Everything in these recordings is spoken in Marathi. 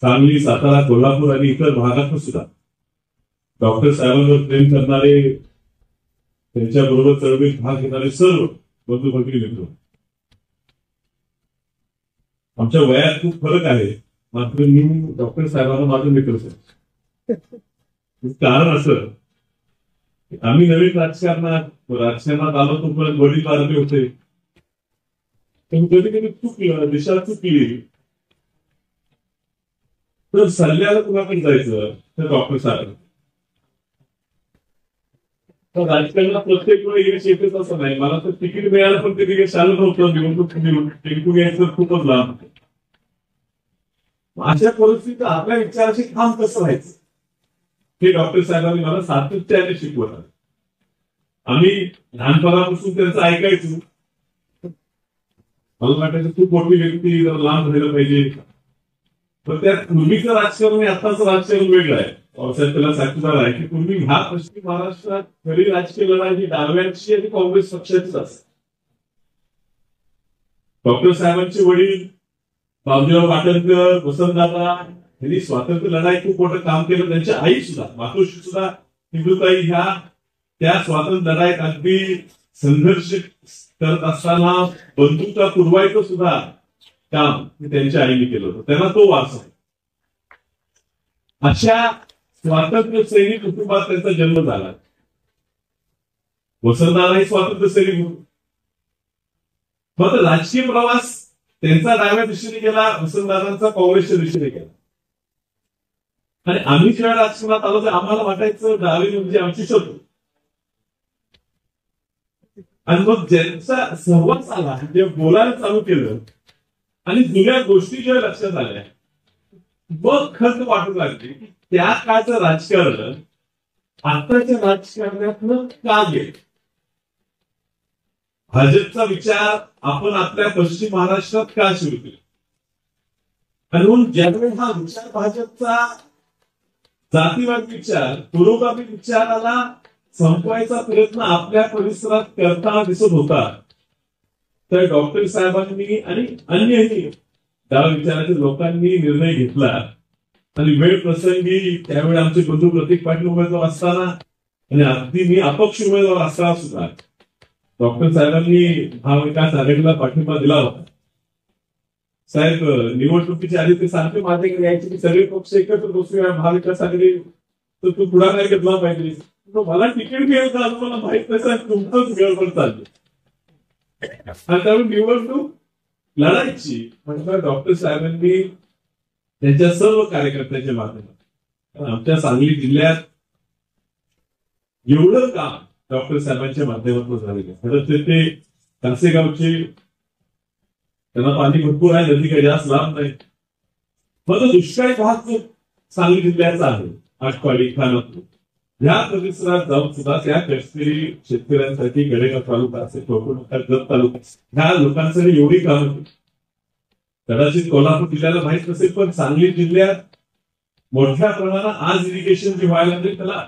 सांगली, सातारा, कोल्हापूर आणि इतर भागात सुद्धा डॉक्टर साहेबांवर प्रेम करणारे, त्यांच्याबरोबर चळवळीत भाग घेणारे सर्व बंधू भगिनी मित्र, आमच्या वयात खूप फरक आहे, मात्र मी डॉक्टर साहेबांना माझं मित्रच आहे. कारण असं, आम्ही नवीन राजकारणात आलो तोपर्यंत वडील वारले होते, पण कधी कधी चुकलं, दिशा चुकली तर सल्ल्याला कुणाकडे जायचं तर डॉक्टर साहेब. तर राजकारणात प्रत्येक वेळी यश येतेच असं नाही. मला तर तिकीट मिळालं पण कधी यश आलं नव्हतं, निवडणूक टेकून यायचं खूपच लांब. अशा परिस्थितीत आपल्या विचाराशी ठाम कसं व्हायचं हे डॉक्टर साहेबांनी मला सातत्याने शिकवलं. आम्ही लहानपणापासून त्यांचं ऐकायचो. मला वाटायचं खूप मोठी व्यक्ती जर लांब झालं पाहिजे, पण त्या पूर्वीचं राजकारण आणि आताचं राजकारण वेगळं आहे. पावसाळ्यात त्याला साक्षीदार आहे की पूर्वी ह्या पश्चिम महाराष्ट्रात खरी राजकीय लढाई ही डाव्यांची आणि काँग्रेस पक्षाचीच असते. डॉक्टर साहेबांचे वडील बाबूराव पाटणकर, वसंतदादा यांनी स्वातंत्र्य लढाई खूप मोठं काम केलं. त्यांच्या आई सुद्धा, मातोश्री सुद्धा हिंदुताई ह्या त्या स्वातंत्र्य लढाईत अगदी संघर्ष करत असताना बंधुता पुरवायचं सुद्धा काम त्यांच्या आईने केलं होतं. त्यांना तो वारसा आहे. अशा स्वातंत्र्य सैनिक कुटुंबात त्यांचा जन्म झाला. वसंतदादा हे स्वातंत्र्य सैनिक होते. मात्र राजकीय प्रवास त्यांचा डाव्या दिशेने गेला, वसंतदादांचा काँग्रेसच्या दिशेने गेला. आणि आम्ही जेव्हा राजकारणात आलो तर आम्हाला वाटायचं डावे म्हणजे आमची शत्रू. आणि मग ज्यांचा सहवास आला, जे बोलायला चालू केलं आणि जुन्या गोष्टी जेव्हा लक्षात आल्या, मग खंत वाटू लागली की त्या काळचं राजकारण आताच्या राजकारणातनं का गेलं. भाजपचा विचार आपण आपल्या पश्चिम महाराष्ट्रात का सुरू केला. आणि म्हणून ज्यावेळी हा विचार भाजपचा जातीवाद विचार, पुरोगामी विचाराला संपवायचा प्रयत्न आपल्या परिसरात करताना दिसत होता, तर डॉक्टर साहेबांनी आणि अन्यही डाव्या विचाराच्या लोकांनी निर्णय घेतला. आणि वेळ प्रसंगी त्यावेळी आमचे बंधू प्रतीक पाटील उमेदवार असताना आणि अगदी मी अपक्ष उमेदवार असताना सुद्धा डॉक्टर साहेबांनी महाविकास आघाडीला पाठिंबा दिला होता. साहेब निवडणुकीच्या आधी ते सारखे माझ्याकडे यायचे की सगळे पक्ष एकत्र बसूया महाविकास आघाडी, तर तू पुढाकार घेतला पाहिजे. मला तिकीट मिळेल का मला माहित नसेल, तुमचंच गडबड चालली. आणि त्यावेळी निवडणूक लढायची म्हणजे डॉक्टर साहेबांनी त्यांच्या सर्व कार्यकर्त्यांच्या माध्यमातून आमच्या सांगली जिल्ह्यात एवढं काम डॉक्टर साहेबांच्या माध्यमातून झालेलं. खरंच ते कासेगावचे, त्यांना पाणी भरपूर आहे, नदी काही जास्त लांब नाही. मग दुष्काळी भाग जो सांगली जिल्ह्याचा आहे, आटपाडी, खानापूर या परिसरात जाऊन सुद्धा त्या कष्टकरी शेतकऱ्यांसाठी गडेगाव तालुका असेल, जत तालुका, ह्या लोकांसाठी एवढी कामं केली. कदाचित कोल्हापूर जिल्ह्याला माहित नसेल, पण सांगली जिल्ह्यात मोठ्या प्रमाणात आज इरिगेशन जे व्हायला लागले त्याला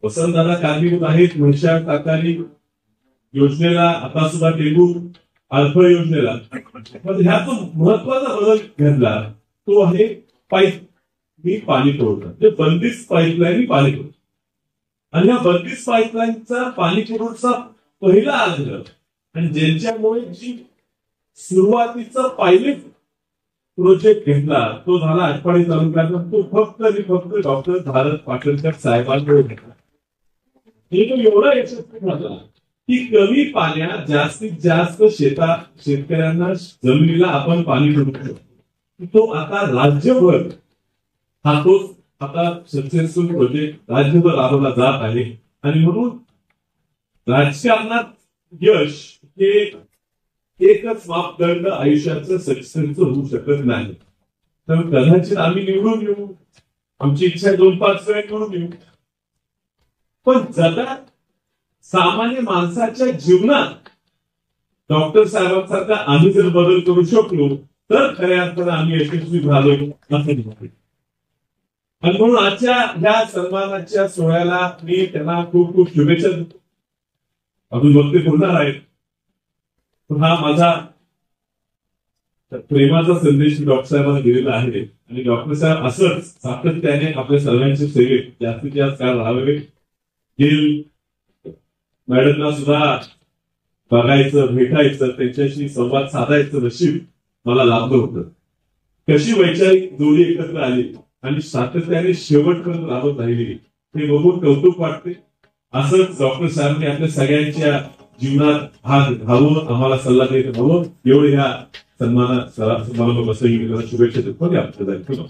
वसंतदादा कारणीभूत आहेत. म्हैसाळ ताकारी योजनेला, आता सुद्धा टेंबू आलफळ योजनेला. पण ह्यात महत्वाचा बदल घडला तो आहे पाणी पुरवठा. ते बंदिस्त पाईपलाईन पाणी पुरवठा. आणि या बंदिस्त पाईपलाईनचा पाणी पुरवठा पहिला आलं आणि ज्यांच्यामुळे जी सुरुवातीचा पायलट प्रोजेक्ट घेतला तो झाला आटपाडी तालुक्याचा. तो फक्त आणि फक्त डॉक्टर भारत पाटणकर साहेबांमुळे घेतला. एवढा यशस्वी झाला की कमी पाण्यात जास्तीत जास्त शेतकऱ्यांना जमिनीला आपण पाणी पुरवू शकतो. तो आता राज्यभर हा तो आता सक्सेसफुल प्रोजेक्ट राज्यभर राबवला जात आहे. आणि म्हणून राजकारणात यश हे एकच मापदंड आयुष्याचं सक्सेसचं होऊ शकत नाही. तर कदाचित आम्ही निवडून येऊ, आमची इच्छा 2-5 वेळा निवडून येऊ, पण जगात सामान्य माणसाच्या जीवनात डॉक्टर साहेबांसारखा आम्ही जर बदल करू शकलो तर खऱ्या अर्थाने आम्ही यशस्वी झालो असं. आणि म्हणून आजच्या ह्या सन्मानाच्या सोहळ्याला मी त्यांना खूप खूप शुभेच्छा देतो. अजून वक्ते बोलणार आहेत, पण हा माझा प्रेमाचा संदेश डॉक्टर साहेबांना दिलेला आहे आणि डॉक्टर साहेब असंच सातत्याने आपल्या सर्वांच्या सेवेत जास्तीत जास्त काळ राहावे. गिल मॅडमना सुद्धा बघायचं, भेटायचं, त्यांच्याशी संवाद साधायचं नशीब मला लाभलं होतं. कशी वैचारिक जोडी एकत्र आली आणि सातत्याने शेवटपर्यंत राबत राहिली हे बघून कौतुक वाटते. असंच डॉक्टर साहेबांनी आपल्या सगळ्यांच्या जीवनात भाग घालून आम्हाला सल्ला देत हवं. एवढे ह्या सन्मानाला शुभेच्छा देतो.